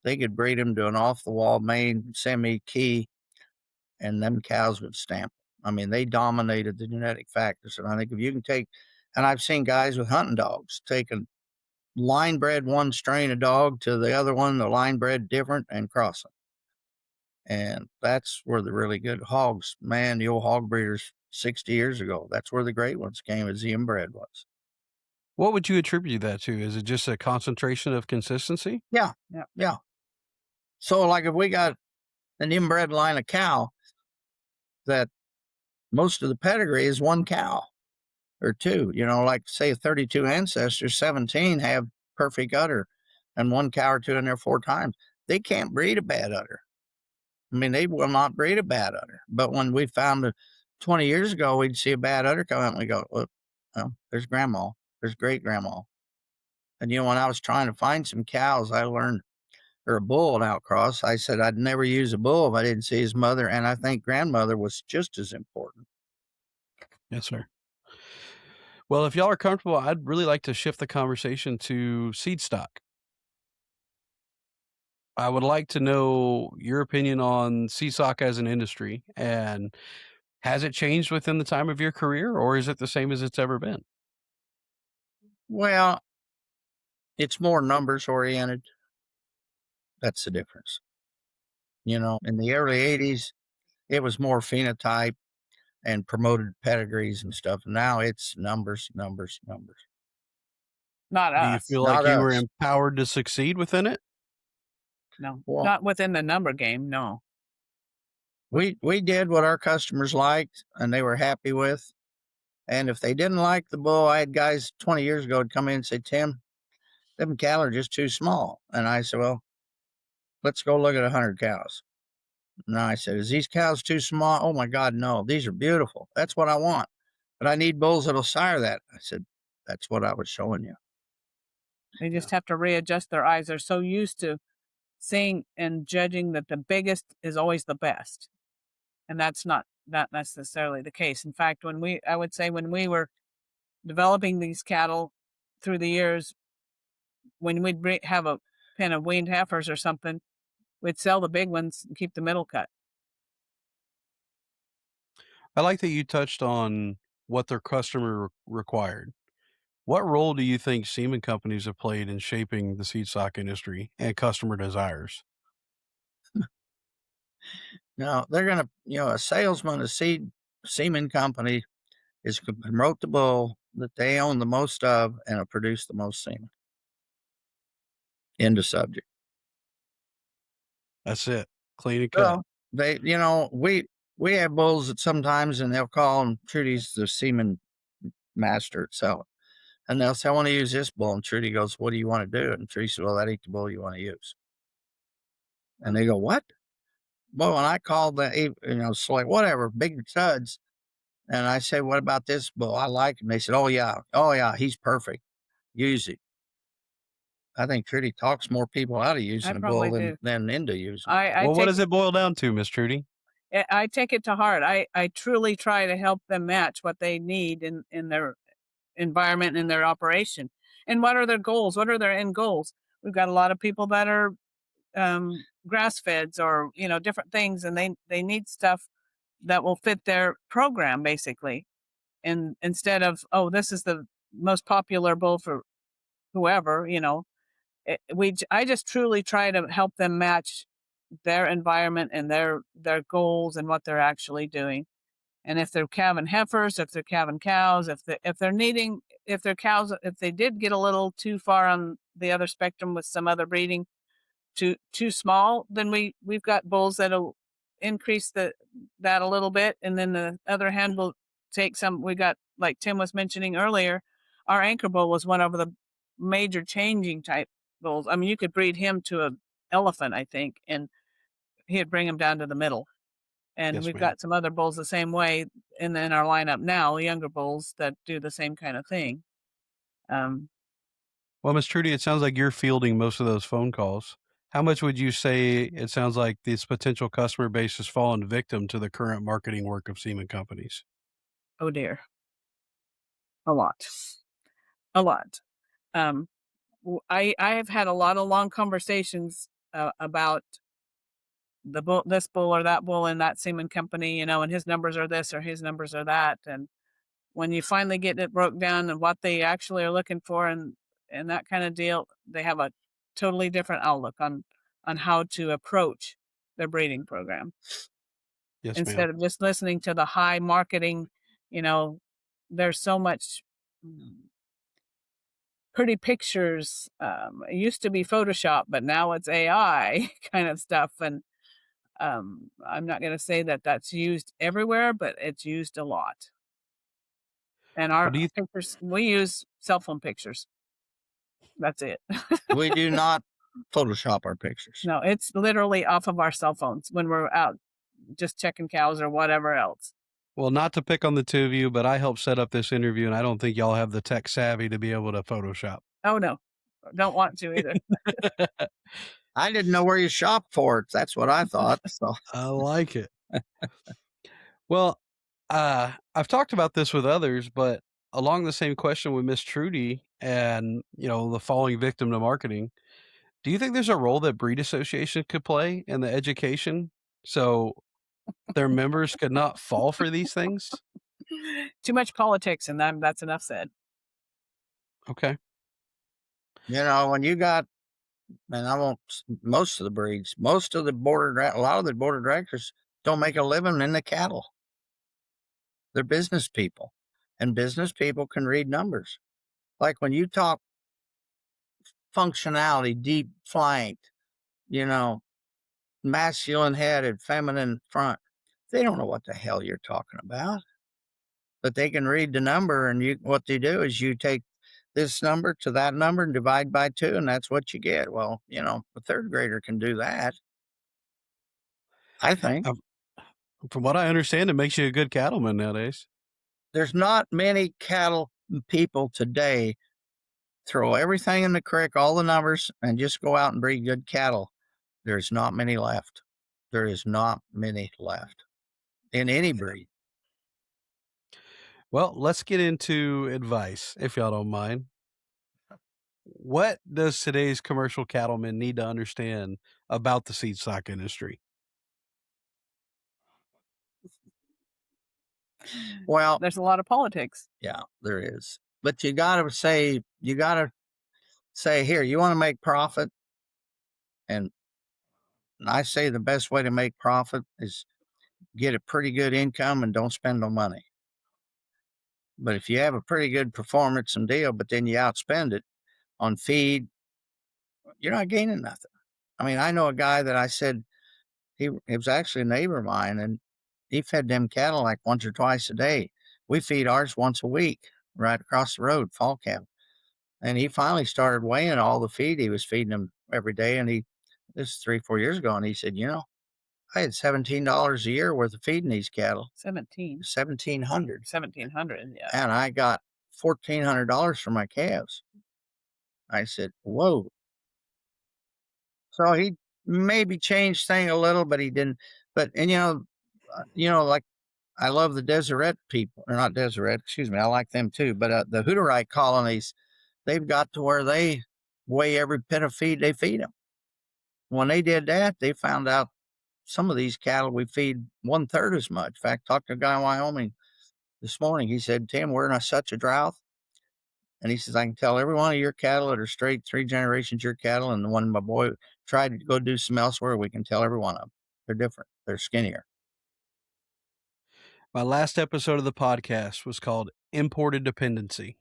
they could breed them to an off the wall main, semi key, and them cows would stamp. I mean, they dominated the genetic factors. And I think if you can take, and I've seen guys with hunting dogs take a line bred one strain of dog to the other one, the line bred different, and cross them. And that's where the really good hogs, man, the old hog breeders 60 years ago, that's where the great ones came, as the inbred ones. what would you attribute that to? Is it just a concentration of consistency? Yeah. So like if we got an inbred line of cow that most of the pedigree is one cow or two, like say 32 ancestors, 17 have perfect udder and one cow or two in there 4 times. They can't breed a bad udder. I mean, they will not breed a bad udder. But when we found 20 years ago, we'd see a bad udder come out and we go, look, there's grandma, there's great grandma. And when I was trying to find some cows, I learned, or a bull, an outcross, I said I'd never use a bull if I didn't see his mother. And I think grandmother was just as important. Yes, sir. Well, if y'all are comfortable, I'd really like to shift the conversation to seed stock. I would like to know your opinion on seed stock as an industry, and has it changed within the time of your career, or is it the same as it's ever been? Well, it's more numbers oriented. That's the difference. In the early 80s, it was more phenotype and promoted pedigrees and stuff. Now it's numbers. Not Do you us. feel like Not you were us. empowered to succeed within it? No, Well, not within the number game. No. we did what our customers liked and they were happy with. And if they didn't like the bull, I had guys 20 years ago would come in and say, Tim, them cattle are just too small. And I said, well, let's go look at 100 cows. And I said, is these cows too small? Oh my God, no, these are beautiful. That's what I want. But I need bulls that'll sire that. I said, that's what I was showing you. They just have to readjust their eyes. They're so used to seeing and judging that the biggest is always the best. And that's not necessarily the case. In fact, I would say when we were developing these cattle through the years, when we'd have a pen of weaned heifers or something, we'd sell the big ones and keep the middle cut. I like that you touched on what their customer required. What role do you think semen companies have played in shaping the seed stock industry and customer desires? Now, they're going to, a salesman, a semen company is going to promote the bull that they own the most of and will produce the most semen. End of subject. That's it. Clean and cut. Well, they, we have bulls that sometimes, and they'll call him Trudy's the semen master at selling. And they'll say, I want to use this bull. And Trudy goes, what do you want to do? And Trudy said, well, that ain't the bull you want to use. And they go, what? Well, when I called so like, whatever, big studs. And I said, what about this bull? I like him. They said, oh yeah, he's perfect. Use it. I think Trudy talks more people out of using a bull than into using it. What does it boil down to, Miss Trudy? I take it to heart. I truly try to help them match what they need in their environment in their operation. And what are their goals? What are their end goals? We've got a lot of people that are grass feds or, different things, and they need stuff that will fit their program basically. And instead of, oh, this is the most popular bull for whoever, I just truly try to help them match their environment and their goals and what they're actually doing. And if they're calving heifers, if they're calving cows, if they're cows, if they did get a little too far on the other spectrum with some other breeding, too small, then we've got bulls that'll increase that a little bit, and then the other hand will take some. We got, like Tim was mentioning earlier, our anchor bull was one of the major changing type bulls. I mean, you could breed him to a elephant, I think, and he'd bring him down to the middle. And Yes, we've ma'am. got some other bulls the same way in our lineup now, younger bulls that do the same kind of thing. Well, Miss Trudy, it sounds like you're fielding most of those phone calls. How much would you say it sounds like this potential customer base has fallen victim to the current marketing work of semen companies? Oh dear. A lot. A lot. I have had a lot of long conversations about this bull or that bull in that semen company, and his numbers are this or his numbers are that. And when you finally get it broke down and what they actually are looking for and that kind of deal, they have a totally different outlook on how to approach their breeding program. Yes, Instead ma'am. of just listening to the high marketing, there's so much pretty pictures. It used to be Photoshop, but now it's AI kind of stuff. And I'm not going to say that that's used everywhere, but it's used a lot. And Well, our do you pictures, we use cell phone pictures. That's it. We do not Photoshop our pictures. No, it's literally off of our cell phones when we're out just checking cows or whatever else. Well, not to pick on the two of you, but I helped set up this interview, and I don't think y'all have the tech savvy to be able to Photoshop. Oh, no. Don't want to either. I didn't know where you shop for it. That's what I thought. So I like it. Well, I've talked about this with others, but along the same question with Miss Trudy and, the falling victim to marketing, do you think there's a role that breed association could play in the education so their members could not fall for these things? Too much politics, and that's enough said. Okay. when you got, and I won't, most of the breeds, a lot of the board of directors don't make a living in the cattle. They're business people, and business people can read numbers. Like when you talk functionality, deep flanked, masculine headed, feminine front, they don't know what the hell you're talking about. But they can read the number, and what they do is you take this number to that number and divide by 2, and that's what you get. Well, a third grader can do that, I think. From what I understand, it makes you a good cattleman nowadays. There's not many cattle people today throw everything in the creek, all the numbers, and just go out and breed good cattle. There's not many left. There is not many left in any breed. Well, let's get into advice, if y'all don't mind. What does today's commercial cattleman need to understand about the seed stock industry? Well, There's a lot of politics. yeah, there is. But you got to say, here, you want to make profit? And I say the best way to make profit is get a pretty good income and don't spend no money. But if you have a pretty good performance and deal, but then you outspend it on feed, you're not gaining nothing. I mean, I know a guy that I said, he was actually a neighbor of mine, and he fed them cattle like once or twice a day. We feed ours once a week right across the road, fall cattle. And he finally started weighing all the feed he was feeding them every day. And this is 3-4 years ago, and he said, I had $17 a year worth of feeding these cattle. 1,700. 1,700, yeah. And I got $1,400 for my calves. I said, whoa. So he maybe changed thing a little, but he didn't. But, like I love the Deseret people, or not Deseret, excuse me. I like them too. But the Hutterite colonies, they've got to where they weigh every pit of feed they feed them. When they did that, they found out some of these cattle we feed 1/3 as much. In fact, talked to a guy in Wyoming this morning. He said, Tim, we're in such a drought. And he says, I can tell every one of your cattle that are straight 3 generations your cattle. And the one my boy tried to go do some elsewhere, we can tell every one of them. They're different. They're skinnier. My last episode of the podcast was called Imported Dependency.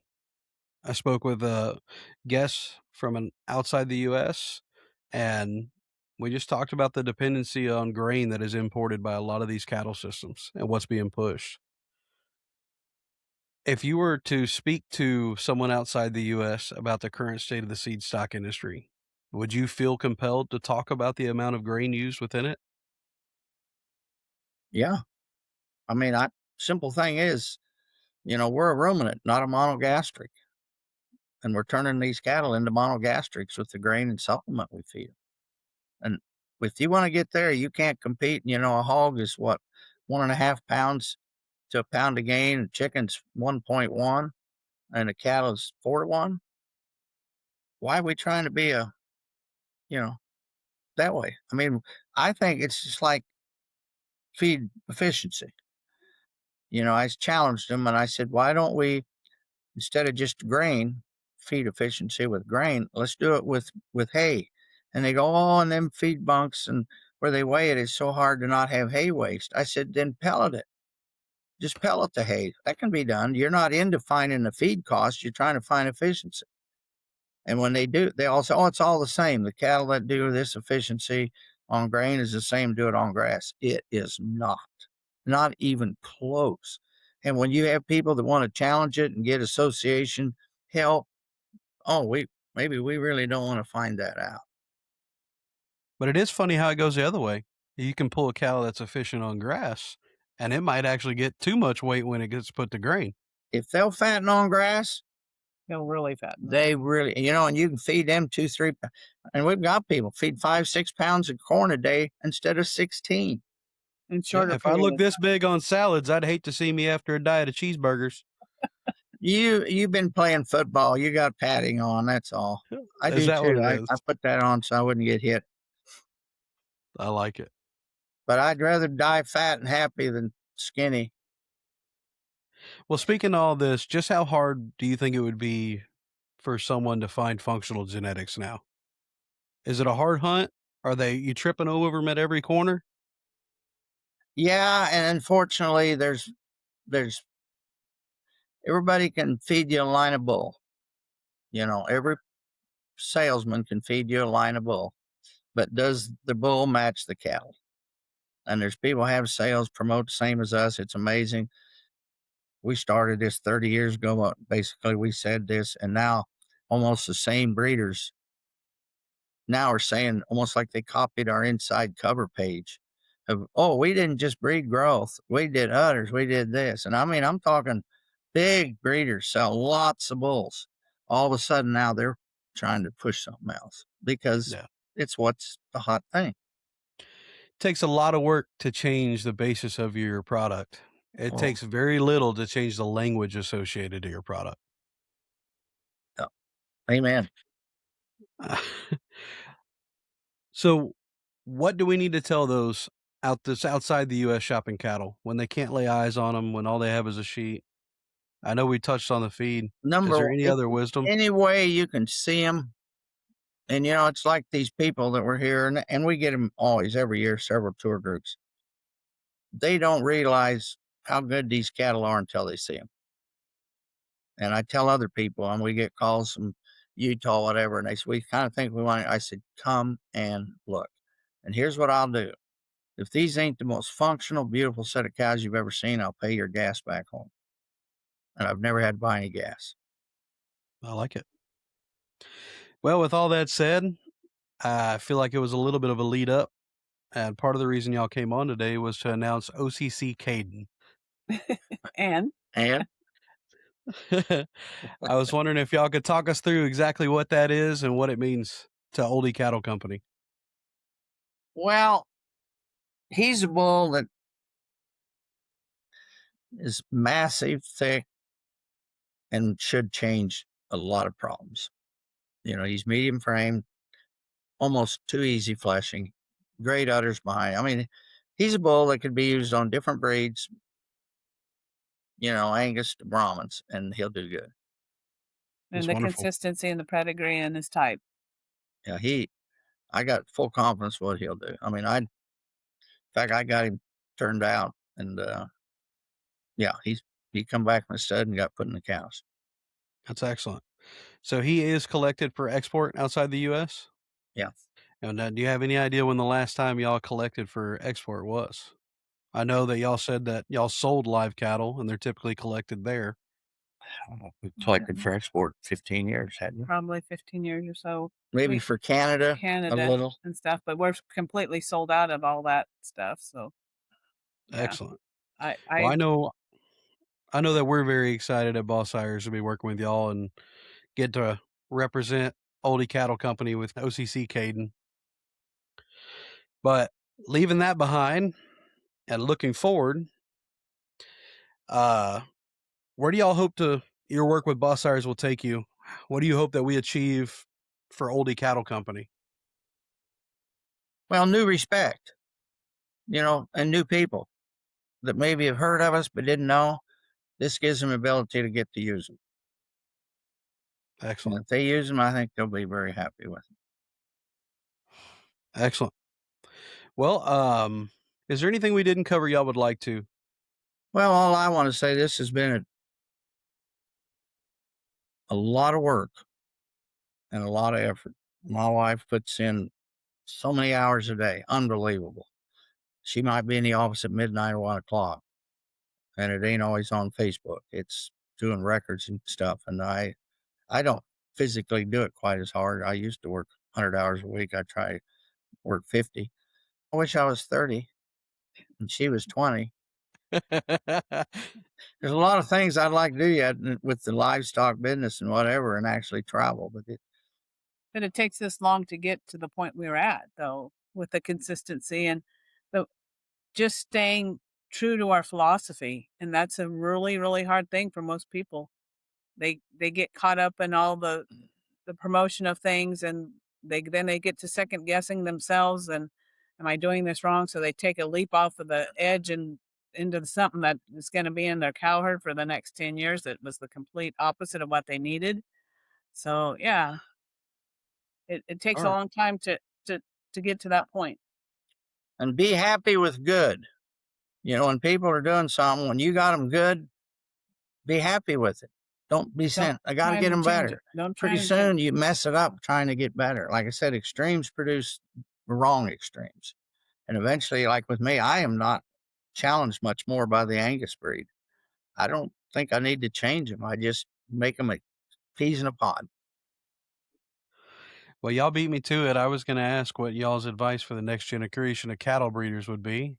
I spoke with a guest from outside the U.S., and we just talked about the dependency on grain that is imported by a lot of these cattle systems and what's being pushed. If you were to speak to someone outside the U.S. about the current state of the seed stock industry, would you feel compelled to talk about the amount of grain used within it? Yeah. I mean, simple thing is, we're a ruminant, not a monogastric. And we're turning these cattle into monogastrics with the grain and supplement we feed them. And if you want to get there, you can't compete. A hog is what, 1.5 pounds to a pound of gain, and chicken's 1.1, and a cattle is 4-to-1. Why are we trying to be that way? I mean, I think it's just like feed efficiency. I challenged them and I said, why don't we, instead of just grain, feed efficiency with grain, let's do it with hay. And they go, oh, and them feed bunks and where they weigh it is so hard to not have hay waste. I said, then pellet it. Just pellet the hay. That can be done. You're not into finding the feed cost. You're trying to find efficiency. And when they do, they all say, oh, it's all the same. The cattle that do this efficiency on grain is the same do it on grass. It is not even close. And when you have people that want to challenge it and get association help, maybe we really don't want to find that out. But it is funny how it goes the other way. You can pull a cow that's efficient on grass, and it might actually get too much weight when it gets put to grain. If they'll fatten on grass, They'll really fatten. they really, and you can feed them 2-3, and we've got people feed 5-6 pounds of corn a day instead of 16. In shorter if I look periods. this big on salads, I'd hate to see me after a diet of cheeseburgers. You've been playing football. You got padding on. That's all. I Is do that too. what it I is? put that on so I wouldn't get hit. I like it. But I'd rather die fat and happy than skinny. Well, speaking of all this, just how hard do you think it would be for someone to find functional genetics now? Is it a hard hunt? Are you tripping over them at every corner? Yeah, and unfortunately, there's everybody can feed you a line of bull. Every salesman can feed you a line of bull, but does the bull match the cattle? And there's people have sales promote the same as us. It's amazing. We started this 30 years ago. Basically, we said this, and now almost the same breeders now are saying almost like they copied our inside cover page of, oh, we didn't just breed growth. We did udders. We did this. And I mean, I'm talking big breeders sell lots of bulls. All of a sudden now they're trying to push something else because it's what's the hot thing. It takes a lot of work to change the basis of your product. It takes very little to change the language associated to your product. Amen. So what do we need to tell those outside the U.S. shopping cattle when they can't lay eyes on them, when all they have is a sheet? I know we touched on the feed. Is there any other wisdom? Any way you can see them. And, it's like these people that were here, and we get them always, every year, several tour groups. They don't realize how good these cattle are until they see them. And I tell other people, and we get calls from Utah, whatever, and they say, we kind of think we want it. I said, come and look. And here's what I'll do. If these ain't the most functional, beautiful set of cows you've ever seen, I'll pay your gas back home. And I've never had to buy any gas. I like it. Well, with all that said, I feel like it was a little bit of a lead up. And part of the reason y'all came on today was to announce OCC Caden. And? I was wondering if y'all could talk us through exactly what that is and what it means to Ohlde Cattle Company. Well, he's a bull that is massive, thick, and should change a lot of problems. He's medium frame, almost too easy fleshing, great udders behind. I mean, he's a bull that could be used on different breeds, Angus to Brahmins, and he'll do good. And That's the wonderful. consistency and the pedigree and his type. Yeah, I got full confidence what he'll do. I mean, in fact, I got him turned out, and he come back from the stud and got put in the cows. That's excellent. So he is collected for export outside the U.S.? Yeah. And do you have any idea when the last time y'all collected for export was? I know that y'all said that y'all sold live cattle and they're typically collected there. We collected for export 15 years, hadn't we? Probably 15 years or so. Maybe for Canada a little. And stuff, but we're completely sold out of all that stuff. So yeah. Excellent. I Well, I know that we're very excited at Boss Sires to be working with y'all and get to represent Ohlde Cattle Company with OCC Caden. But leaving that behind and looking forward, where do y'all hope your work with Boss Sires will take you? What do you hope that we achieve for Ohlde Cattle Company? Well, new respect, and new people that maybe have heard of us but didn't know. This gives them the ability to get to use them. Excellent. And if they use them, I think they'll be very happy with them. Excellent. Well, is there anything we didn't cover y'all would like to? Well, all I want to say, this has been a lot of work and a lot of effort. My wife puts in so many hours a day. Unbelievable. She might be in the office at midnight or 1 o'clock, and it ain't always on Facebook. It's doing records and stuff. And I don't physically do it quite as hard. I used to work 100 hours a week. I try to work 50. I wish I was 30 and she was 20. There's a lot of things I'd like to do yet with the livestock business and whatever, and actually travel. But it takes this long to get to the point we're at, though, with the consistency and just staying true to our philosophy. And that's a really, really hard thing for most people. They get caught up in all the promotion of things, and they get to second guessing themselves. And am I doing this wrong? So they take a leap off of the edge and into something that is going to be in their cow herd for the next 10 years. That was the complete opposite of what they needed. So yeah, it takes a long time to get to that point. And be happy with good. When people are doing something, when you got them good, be happy with it. Don't be saying, I got to get them better. Pretty soon you mess it up trying to get better. Like I said, extremes produce wrong extremes. And eventually, like with me, I am not challenged much more by the Angus breed. I don't think I need to change them. I just make them a peas in a pod. Well, y'all beat me to it. I was going to ask what y'all's advice for the next generation of cattle breeders would be.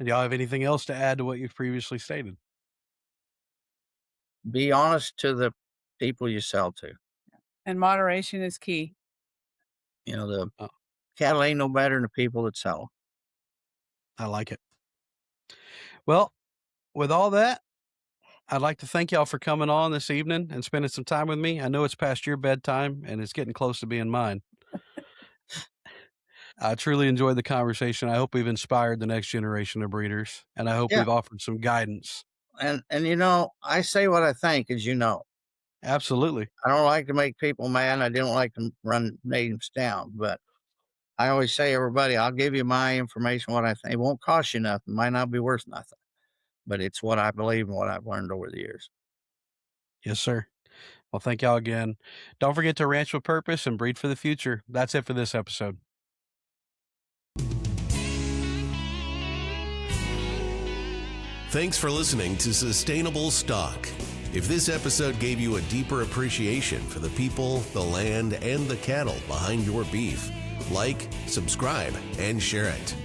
And y'all have anything else to add to what you've previously stated? Be honest to the people you sell to. And moderation is key. The cattle ain't no better than the people that sell them. I like it. Well, with all that, I'd like to thank y'all for coming on this evening and spending some time with me. I know it's past your bedtime and it's getting close to being mine. I truly enjoyed the conversation. I hope we've inspired the next generation of breeders, and I hope we've offered some guidance. And I say what I think, as you know. Absolutely. I don't like to make people mad. I don't like to run names down, but I always say, everybody, I'll give you my information, what I think. It won't cost you nothing. It might not be worth nothing, but it's what I believe and what I've learned over the years. Yes, sir. Well, thank y'all again. Don't forget to ranch with purpose and breed for the future. That's it for this episode. Thanks for listening to Sustainable Stock. If this episode gave you a deeper appreciation for the people, the land, and the cattle behind your beef, like, subscribe, and share it.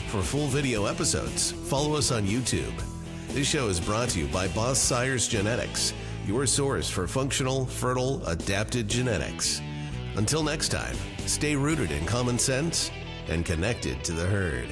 For full video episodes, follow us on YouTube. This show is brought to you by Boss Sires Genetics, your source for functional, fertile, adapted genetics. Until next time, stay rooted in common sense and connected to the herd.